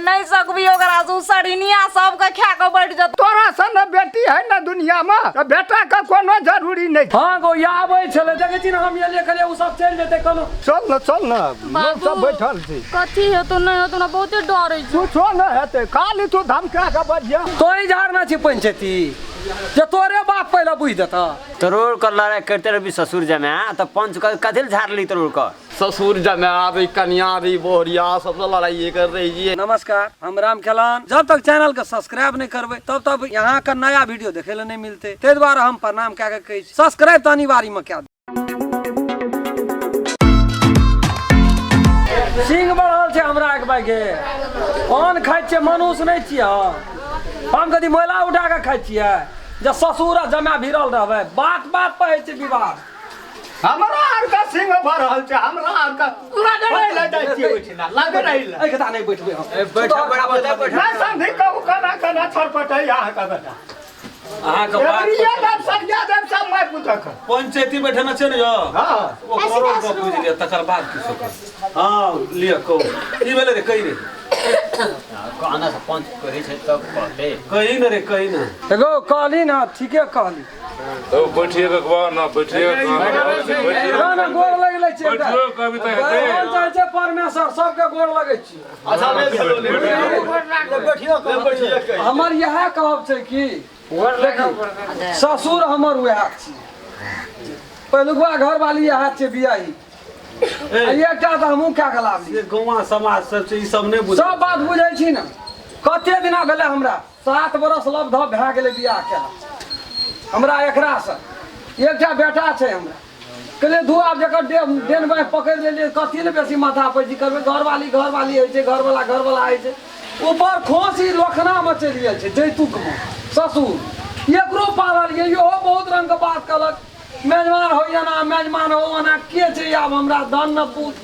नहीं सकबी ओकरा से सड़िनिया सब के खा के बैठ जा। तोरा सन बेटी है ना दुनिया में तो बेटा का कोनो जरूरी नहीं। हां गो या आबै छले देखे छी ना हम ये लेकर उ सब चल जेते कोनो। चल ना लोग सब बैठल छी। कथी हेतो नहीं हेतो ना बहुते डरै छी। तू छो ना हेते काली तू धमका के बजिया तोई झाड़ना छी पंचायती जे तोरे बाप पहले बुझ देता। तरोड़ कर लड़ाई करते रही ससुर जमा तो पंच कथिल झाड़ ली तरोड़ कर ससुर जमाई कन्यारी बोहरिया सब लड़ाई कर रही है। नमस्कार, हम राम खेलान। जब तक चैनल के सब्सक्राइब नहीं करबे तब तक यहाँ का नया वीडियो देखे ला नहीं मिलते। ते द्वारा हम प्रणाम क्या कहे सब्सक्राइब तो अनिवार्य में क्या सिंह बढ़ल छे हमरा एक बागे पान खाइ छे मनुष्य नहीं छियै हम कदी मोला उठा के खाइ छियै जे ससुर जमा भिरल रहबे बात बात पे छे विवाद। हमरा आर का सिंह भरल छै हमरा आर का लग जाइ छियै ओठिना लग रहिल ए कथा नहीं बैठबे हम बैठ बड़ा बैठ ना संधि कहू कना छरपटै यहाँ का बेटा अहाँ के बात ये दाम सरिया दाम सब मैं पूछक पंचायती बैठना छै ने यो। हां ओकरो को पूछ लिया तकर बाद किछो हां लिया को ई बेले रे कहि रे कहना से पंच कहे छै तब कहते कहि न रे कहि न एगो कहली ना ठीके कहली तो बैठिए के कहवा ना बैठिए ना गोर लगले छै बैठियो कभी त हेते कौन चाहे छै परमेश्वर सबके गोर लगै छी। अच्छा बैठियो हमर यह कहब छै कि देखी ससुर हमर वह छी पहिलुका घर वाली यह छै बियाही एकटा त हमहू क्या गलाब ये गौवा समाज सब छै ई सब नै बुझ सब बात बुझै छी न। कते दिना भेले हमरा 7 बरस लब्ध भए गेलै बियाह के हमरा एकरा से एकटा बेटा छै हमरा कहले दू आब जकर देन भाई पकड़ लेलिए कथी ले बेसी माथा पर जी करबे घरवाली होइ छै घरवाला होइ छै ऊपर खोसी लोखना में चलि गेल छै जैतुक में ससुर एकरो पालल ये यो बहुत रंग के बात कहलक मेजबान हो जाना मेजबान हो ना के छै आब हमरा धन न पूत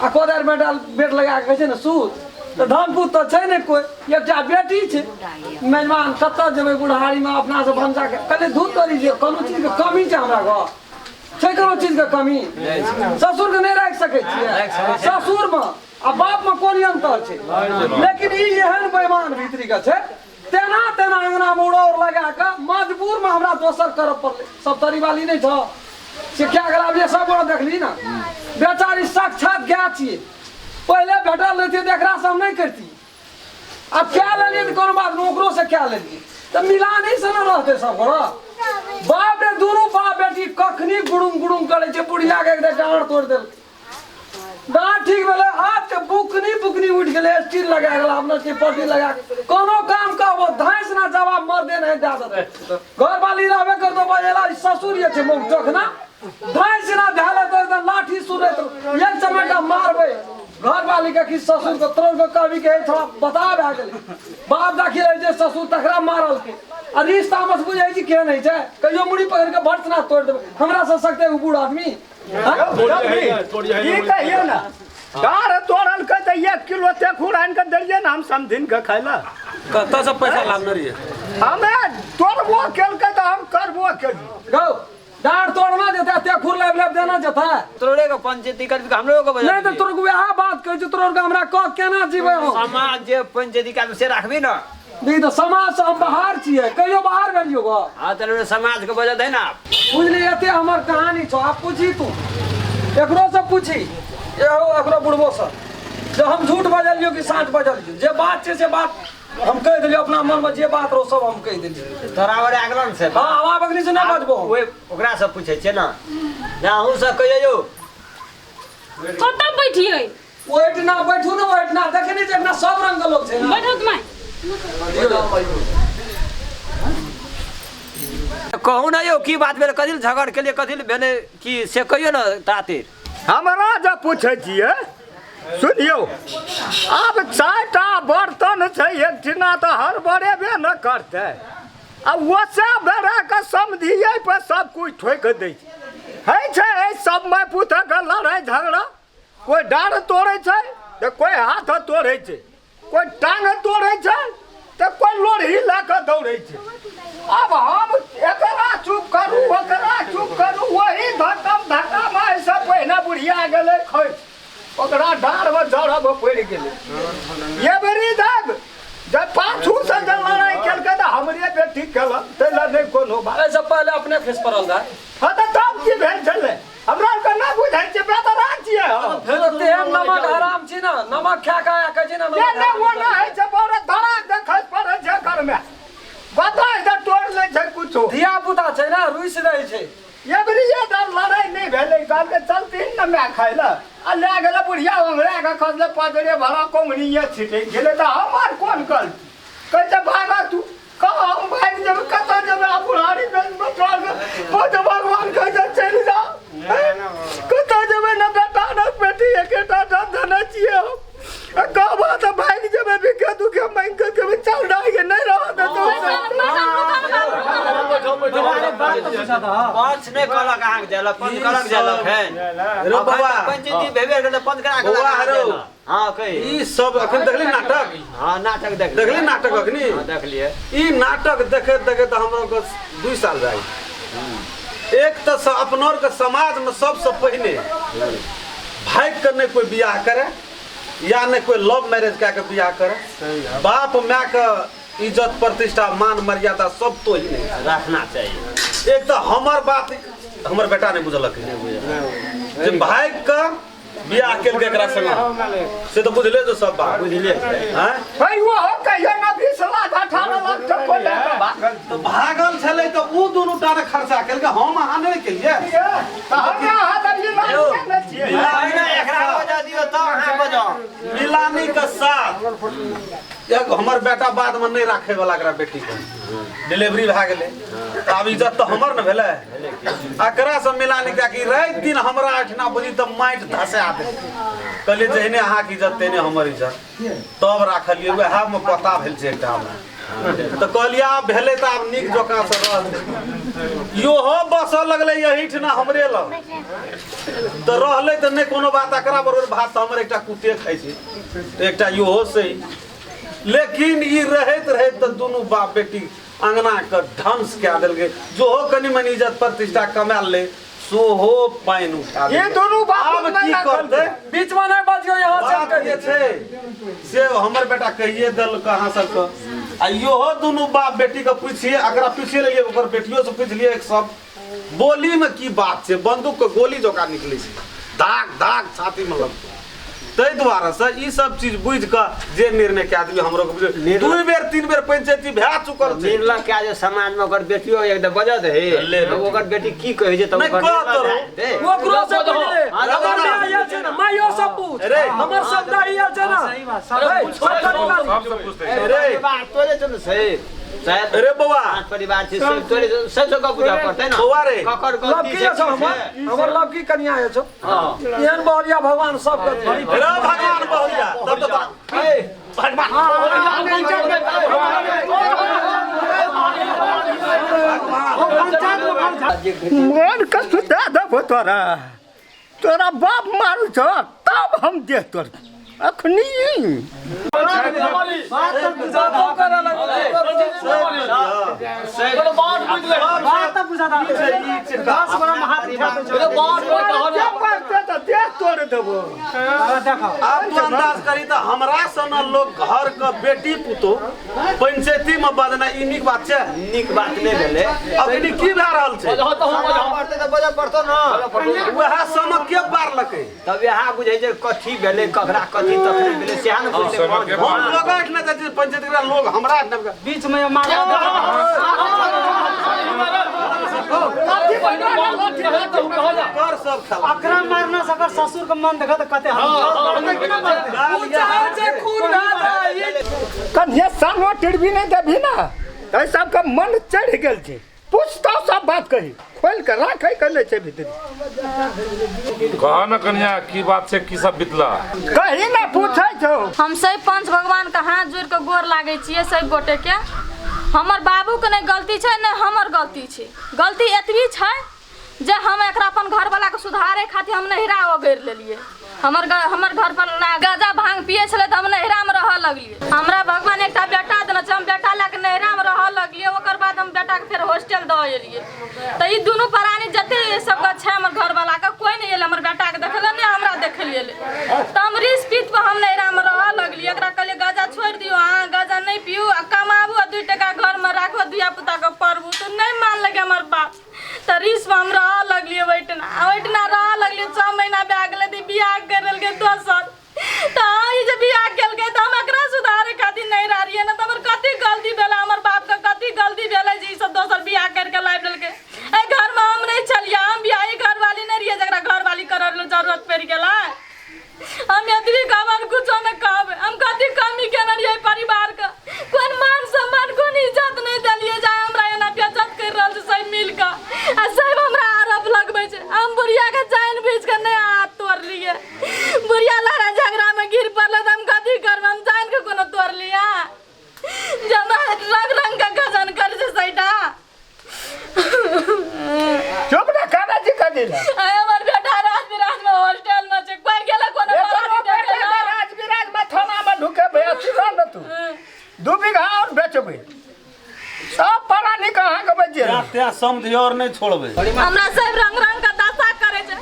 आ कोदर बेट लगा के कहै छै न सूत त धन पूत त छै ने कोई एकटा बेटी छै मेजबान कतऽ जेबै बुढ़ारी में अपना से भंसा के कहले दूध करी जे कोनो चीज के कमी छै हमरा घर छै कोनो चीज के कमी ससुर के नहीं राख सकै छियै ससुर में आ बाप में कोन अंतर छै लेकिन ई एहन बेईमान भीतरी के छै तेना अंगना में उड़ौर लगा के मजबूर में हमरा दोसर करब पड़ले सब तरी वाली नहीं छ से क्या गला जे सब बड़ा देखली ना बेचारी साक्षात गाय छिए पहले भेटल रहती देखरा से हम नहीं करती अब क्या लेलिए तो कोनो बात नौकरो से क्या लेलिए तो मिला नहीं से न रहते सब बड़ा बाप रे दोनों बाप बेटी कखनी गुड़ुम करे छे बुढ़िया के डांड तोड़ देल डांड ठीक भेले हाथ के बुकनी उठ गेले स्टील लगा गेला अपना के पट्टी लगा कोनो काम का वो धांस ना जवाब मर दे नहीं जा सकते घर वाली रहबे कर दो बजेला ससुर ये छे मुंह चोखना धांस ना धाले तो एकदम लाठी सुरे तो एक चमेटा मारबे घर वाली के कि ससुर को तोड़ के कभी के थोड़ा बता भए गेले बाप देखि रहे जे ससुर तकरा मारल के आ रिश्ता मस बुझै छी के नहीं छै कहियो मुड़ी पकड़ के भट ना तोड़ देबे हमरा से सकते उ बूढ़ आदमी ई कहियो ना डार तोड़ल के त 1 किलो ते खुरान के दलिए ना हम समधिन के खाइला कतऽ से पैसा लावने रहिए हमें तोड़बो केल के त हम करबो केली गो डांड तोड़ना देता ते खुर लेब देना जता तोड़े को पंचायती कर हम लोग को बजा नहीं तो तोर को वह बात कहै छ तोर के हमरा क केना जीवे हो समाज जे पंचायती का से रखबी ना नहीं तो समाज से हम बाहर छिए कहियो बाहर गेलियो गो हां त समाज के बजा दे ना बुझली एते हमर कहानी छ आप पूछी तू एकरो से पूछी एकरो बुढ़बो से जो हम झूठ बजलियो कि सच बजलियो जे बात छै से बात हम कह देलियो अपना मन में जे बात रो सब हम कह देलियो तोरा बड़े अगलन से हां हवा बगनी से नहीं बजबो ओए ओकरा से पूछे छै ना जाहू से कहियो कतऽ बैठियै ओइठना बैठू न ओइठना देखनी जे अपना सब रंग के लोग छै ना बैठो तुम कहू ना यो की बात भेल कथि झगड़ के लिए कथि भेले कि से कहियो ना तातिर हमरा जब पूछे छिए सुनियो अब 4टा बर्तन छै एकठिना तो हर बड़ेबे न करते अब वसे बेरा के समधिए पे सब कुछ ठोक दै है छै सब में पूछे के लड़ाई झगड़ा कोई डार तोड़े छै तो कोई हाथ तोड़े छै कोई टांग तोड़े छै तो कोई लोढ़ी लेके दौड़े छै अब हम एकरा चुप करू ओकरा चुप करू वही धक्का में ऐसा पहिने बुढ़िया गेले खै ओकरा डार में जड़ब पड़ गेले ये बेरी दब कोनो बात ऐसे पहले अपने खिस पड़ल रहा हाँ तो तब की भेल छलै हमरा के ना बुझै छै बेदरा छियै हम फिर तेहन नमक हराम छी ना नमक खा खा कहै छी ना ये ना वो ना है छै बड़ा धरा देखै पड़ै छै घर में बता इधर तोड़ ले छै कुछो धिया पुता छै ना रुइस रहै छै ये बरिया दर लड़ाई नहीं भेलै गाल के चलती न मैं खाइला आ ले गेला बुढ़िया ओंगरा के खसले पजरे भरा कोंगड़िए छिटे गेले त हमर कोन गलती कहै भागा तू कह हम भाग जब कत जब आ बुढ़ारी में बचल वो तो भगवान कह चल जा कत जब न बेटा न बेटी एकेटा धन छिए कहबा त भाग जब बिके तू के मांग के चल डाई के नहीं रह दे पंच ने कहलक अहाँ के देलक पंच कहलक देलक है रो बाबा पंचायती भेबे गेल पंच करा के बौआ रो हां कही ई सब अखन देखली नाटक हां नाटक देखली नाटक अखनी हां देख लिए ई नाटक देखे देखे त हमरा को 2 साल जाई एक त अपनोर के समाज में सबसे पहले भाग कर नहीं कोई बियाह करे या नहीं कोई लव मैरिज का के बियाह करे बाप माँ का इज्जत प्रतिष्ठा मान मर्यादा सब तो ही नहीं रखना चाहिए एक तो हमार बात हमर बेटा ने बुझलक जे भाई का बियाह केल के एकरा संग से तो बुझले जो सब बात बुझले हैं भाई वो हो कहियो ना 20 लाख 18 लाख तक को ले के भागल तो भागल छले तो उ दोनों टारे खर्चा केल के हम अहाँ नहीं केलिए त हमरा हाथ अब ये लाग न छिए एकरा बजा दियो त अहाँ बजाओ मिलानी के साथ एक हमर बेटा बाद में नहीं राखे वाला एकरा बेटी के डिलीवरी भ गेले अब इज्जत तो हमर न भेले एकरा से मिलानी का कि रात दिन हमरा 8 बजे त माइट धसे आते कहले जहने अहाँ की इज्जत तेने हमर इज्जत तब राखलिए वह में पता भेल छै एकटा तो कहलिया भेले त आब नीक जोका से रहते यो हो बस लगले यही ठना हमरे लग तो रहले त नहीं कोनो बात एकरा बरोबर भात हमर एकटा कुटे खाइ छै एकटा यो हो सही लेकिन ई रहत त दोनों बाप बेटी अंगना के ढंस के देल गे जो हो कनी मनी इज्जत प्रतिष्ठा कमा ले सो हो पाइन उठा ये दोनों बाप अब की करते बीच में नहीं बजियो यहाँ से बात ये छै से हमर बेटा कहिए दल कहां सब को आ यो हो दोनों बाप बेटी के पूछिए अगर पूछिए लिए ओकर बेटियों से पूछ लिए एक सब बोली में की बात छै बंदूक के गोली जोका निकले छै धाक धाक छाती में लग तै द्वारा से ई सब चीज बुझ के जे निर्णय के आदमी हमरो के 2 बेर 3 बेर पंचायती भै चुकल छै निर्णय के जे समाज में ओकर बेटियो एकदम बजत है ओकर बेटी की कहे जे तब ओकर वो क्रो से बोले हमर आया छै ना मायो सब पूछ हमर सब आया छै ना सही बात सब पूछते हैं अरे बात तोरे चल से शायद अरे बउआ परिवार छै सब तोरे सब का पूजा करते ना बउआ रे ककर लवकी गलती छै हमर लवकी कन्या है छो एहन बोलिया भगवान सब के अरे भगवान बहुया तब तो मन का सुधा दबो तोरा तोरा बाप मारू छ तब हम दे तोर अखनी तोड़ देबो आप तो अंदाज करी तो हमरा सन लोग घर का बेटी पुतो पंचायती में बदना ई निक बात छै नीक बात नहीं भेले अखनी की भै रहल छै पड़ते तो बजा पड़तो ना वह समय के पार लके तब यहाँ बुझे जे कथी भेले ककरा कथी तकरी भेले सेहा न बुझे हम लोग न जे पंचायत के लोग हमरा बीच में मारो कर सब खेला अकरा मारना सकर ससुर के मन देखत कते कन्या सानो टिड़बी नहीं देबी ना तो सबका मन चढ़ गेल छै पूछता सब बात कही खोल के राखे कर ले छै भीतर कहा न कन्या की बात से की सब बितला कही ना पूछै छौ हम सही पंच भगवान के हाथ जोड़ के गोर लागे छिए सही गोटे के हमर बाबू के नहीं गलती छै नहीं हमर गलती छै गलती एतबी छै जे हम एकरा अपन घर वाला के सुधारे खातिर हम नहिरा ओगैर लेलिए हमर घर पर गाजा भांग पिए छले त हम नहिरा में रह लगलिए हमरा भगवान एकटा बेटा देना छै हम बेटा लेके नहिरा में रह लगलिए ओकर बाद हम बेटा के फिर हॉस्टल द एलिए त ई दुनु प्राणी जते सब का छै हमर घर वाला के कोई नहीं एले हमर बेटा के देखले नहीं हमरा देखलिए त हम रिस पीट पे हम नहिरा में रह लगलिए एकरा कहले गाजा छोड़ दियो हां गाजा नहीं पियो आ कमाबू 2 टका घर में राखो दिया पुता के पढ़बू तो नहीं मान 2 बीघा और बेचबै सब पढ़ा नहीं कहाँ के बचे त्या समझ और नहीं छोड़बे हमरा सब रंग रंग का दशा करे छै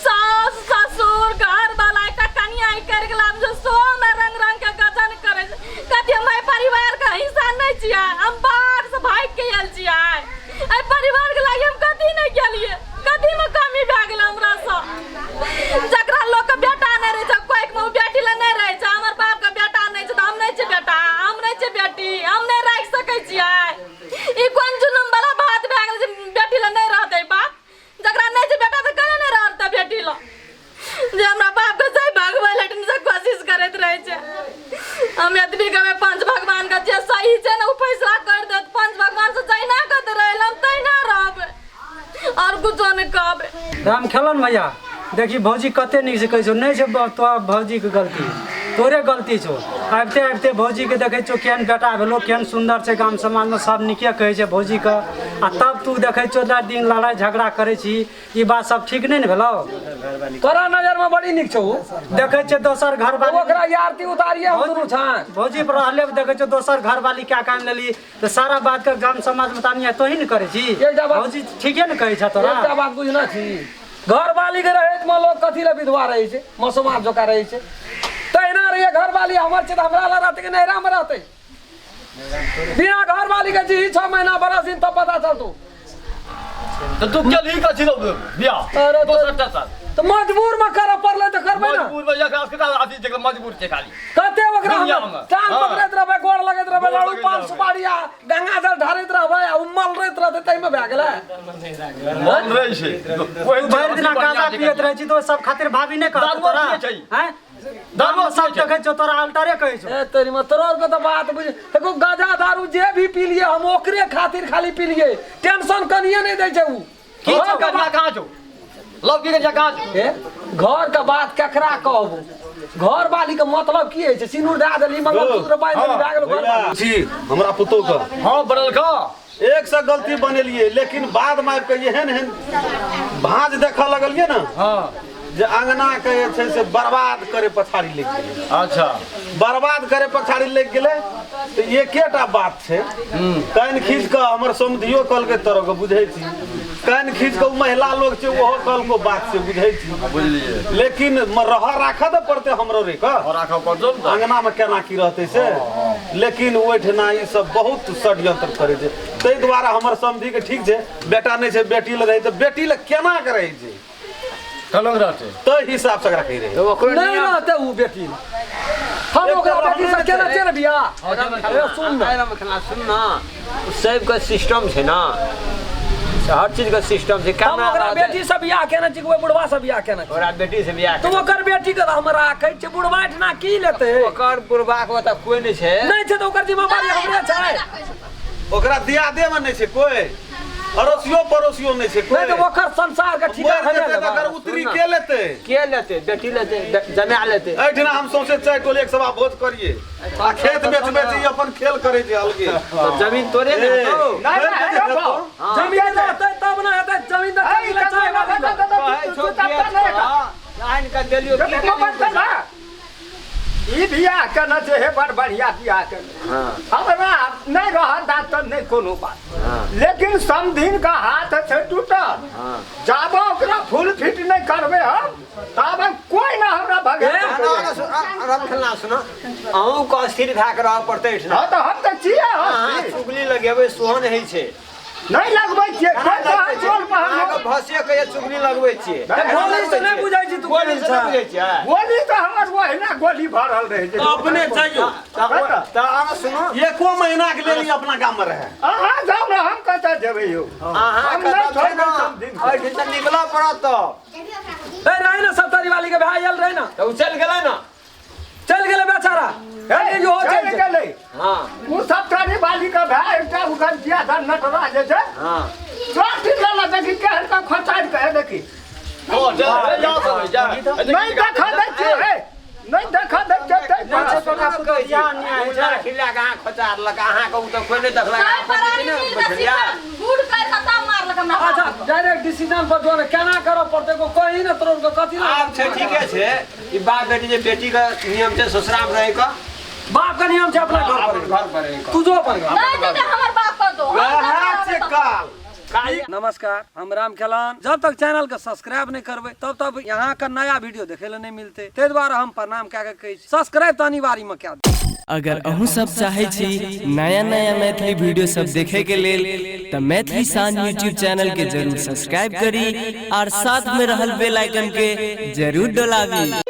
सास ससुर घर वाला एकटा कनिया आई कर गेला जो सो में रंग रंग के गजन करे छै कथि हम परिवार का हिस्सा नहीं छियै हम बाहर से भाग के आयल छियै आई परिवार के लागि हम कथि नहीं गेलिए कथि में कमी भए गेल हमरा से जकरा लोग के बेटा नहीं रहे छै कोई के बेटी ले नहीं रहे छै हमर बाप के बेटा नहीं छै त हम नहीं छै बेटा हम नहीं छै बेटी हम नहीं रह सकै छियै ई कोन जुलुम वाला बात भए गेल जे बेटी ल नहीं रहतै बाप जकरा नहीं छै बेटा त केना नहीं रहतै बेटी ल जे हमरा बाप के सही भगवै लेकिन से कोशिश करैत रहे छै हम एतबी कहबै पंच भगवान के जे सही छै ने उ फैसला कर देत पंच भगवान से जहिना कहत रहल हम तहिना रहबै और कुछो नहीं कहबै राम खेलन भैया देखी भौजी कते नीक से कहै छौ नहीं छै तो भौजी के गलती तोरे गलती छौ आबते आबते भौजी के देखै छौ केहन बेटा भेलो केहन सुंदर छै गाम समाज में सब नीके कहै छै भौजी के आ तब तू देखै छौ रात दिन लड़ाई झगड़ा करै छी ई बात सब ठीक नहीं ने भेलो तोरा नजर में बड़ी नीक छौ देखै छै दोसर घर वाली ओकरा आरती उतारिए हम दुनू छां भौजी पर रहले देखै छौ दोसर घर वाली क्या काम लेली त सारा बात के गाम समाज में तानिया तो ही न करै छी भौजी ठीके न कहै छ तोरा एकटा बात बुझना छी घर वाली के रहे में लोग कथी ले विधवा रहे छै मसमार जोका रहे छै तहिना रहिए घर वाली हमर छै त हमरा ला रहते कि नहिरा में रहते बिना घर वाली के जी 6 महीना बरस दिन तब पता चलतौ तो तू क्या नहीं कर छिलो बियाह अरे तो सट्टा साल तो मजबूर में कर पड़ले त करबै ना मजबूर में या के आदि जगह मजबूर छै खाली कते वकरा दुनिया में। टांग पकड़ैत रहबै गोड़ लगैत रहबै लाड़ू पान सुपारी आ गंगा जल ढारैत रहबै आ उम्मल रहैत रहतै तै में भए गेलै मन रहे छै कोई भरि दिना गांजा पियत रहै छी तो सब खातिर भाभी ने कहत दारू तोरा पियै छै। हैं दारू सब देखै छौ तोरा अल्टरे कहै छौ ए तेरी में तोरा के त बात बुझ एगो गांजा दारू जे भी पी लिए हम ओकरे खातिर खाली पी लिए टेंशन कनिए नहीं दै छै उ की छौ कन्या कहां छौ लव की कन्या कहां छौ घर का बात केकरा कहबो घर वाली के मतलब की है छै सिनुर दे देली मंगलसूत्र बांध देली भए गेल घर वाली जी हमरा पुतो का हां बनल का एक से गलती बनेलिए लेकिन बाद में आबि के एहन भांज देखा लगलिए ना हां जे अंगना के जे छै से बर्बाद करे पछाड़ी लग गेलै अच्छा बर्बाद करे पछाड़ी लग गेलै तो एकेटा बात छै कान खींच के हमर समधियो कल के तरह के बुझै छी कान खींच के महिला लोग छै ओहो कल को बात से बुझै छी बुझलिए लेकिन रह राखा तो पड़ते हमरो रे का राखो पड़तो अंगना में केना की रहते से लेकिन ओहिठना ई सब बहुत षड्यंत्र करे छै ताहि दुआरे हमर समधी के ठीक छै बेटा नहीं छै बेटी ले रही तो बेटी ले केना करे छै कलंग रहते तो हिसाब से रखी रहे तो ओकरे नहीं रहते उ बेटी हम ओकरा बेटी से केना चल बियाह अरे सुन ना सुन ना सब का सिस्टम है ना हर चीज का सिस्टम है हम ओकरा बेटी से बियाह केना चिकबै बुढ़वा से बियाह केना ओकरा बेटी से बियाह तो ओकर बेटी के हमरा कहै छै बुढ़वा इतना की लेते ओकर बुढ़वा के त कोई नहीं छै नहीं छै तो ओकर जिम्मेवारी हमरे छै ओकरा दियादे में नहीं छै कोई अड़ोसियो पड़ोसियो नहीं छै कोई नहीं तो ओकर संसार के ठिका मर जेतै हमे तऽ अगर उतरी के लेते बेटी लेते जमा लेते एठिना हम सौंसे चाय टोल एक सवा भोज करिए आ खेत बेच बेच ई अपन खेल करे छै अलगे तो जमीन तोरे ने तो जमीन रहतै तब ना हेतै जमीन त ले चाहे वाली आइन का देलियो ई बियाह केना छै हे बड़ बढ़िया बियाह केना हमरा नहीं रहत दात नहीं कोनो बात लेकिन समधिन का हाथ छै टूटल जाबो ओकरा फुल फिट नहीं करबे हम तब कोई ना हमरा भगे आराम खेलना सुनो अहूं को स्थिर भए के रह पड़ते हां त हम त छियै हां चुगली लगेबै सोहन है छै नहीं लगबै छियै चोल अहाँ के भसे के ये चुगली लगबै छियै गोली से नहीं बुझाई छी तू गोली से नहीं बुझै छियै गोली तो हमर वहिना गोली भरल रहे छै अपने चाहिए त आम सुनो एको महीना के लेल ई अपना गाम में रहे अहाँ जाउ ना हम कतऽ जेबै यौ अहाँ हम के नहीं त छै ना छोड़बै ओइ दिन त निकला पड़त त ए रहे ना सप्तरी वाली के भाई आयल रहे ना तो चल गेलै ना चल गेले बेचारा ए यो चल गेलै हां उ सब तारी बाली का भाई एकटा उगन दिया धन नटरा जे छै हां ट्रैक्टर लेला देखि केहन का खचाड़ के देखि ओ जा जा नहीं देखा दे छै नहीं देखा दे छै ध्यान नहीं है जा खिला के अहाँ खचार लगा अहाँ के उ त कोई नहीं देखला गुड़ कर खता मार लग हमरा अच्छा डायरेक्ट डिसीजन पर जो केना करो पड़ते को कहीं ना तुरंत कथि ना आब छै ठीके छै ई बाप बेटी जे बेटी के नियम छै ससुराल रहे का बाप का नियम छै अपना घर पर घर पर है। तू जो अपन घर। नहीं दीदी हमर बाप कर दो वहाँ से काल नमस्कार, हम राम खेलान। जब तक चैनल के सब्सक्राइब नहीं करबे तब तक यहाँ का नया वीडियो देखे ला नहीं मिलते। ते द्वारा हम प्रणाम कह के कही सब्सक्राइब तो अनिवार्य में क्या। अगर अहू सब चाहे छी नया नया मैथिली वीडियो सब देखे के लेल त मैथिली साँझ यूट्यूब चैनल के जरूर सब्सक्राइब करी और साथ में रहल बेल आइकन के जरूर दबावी।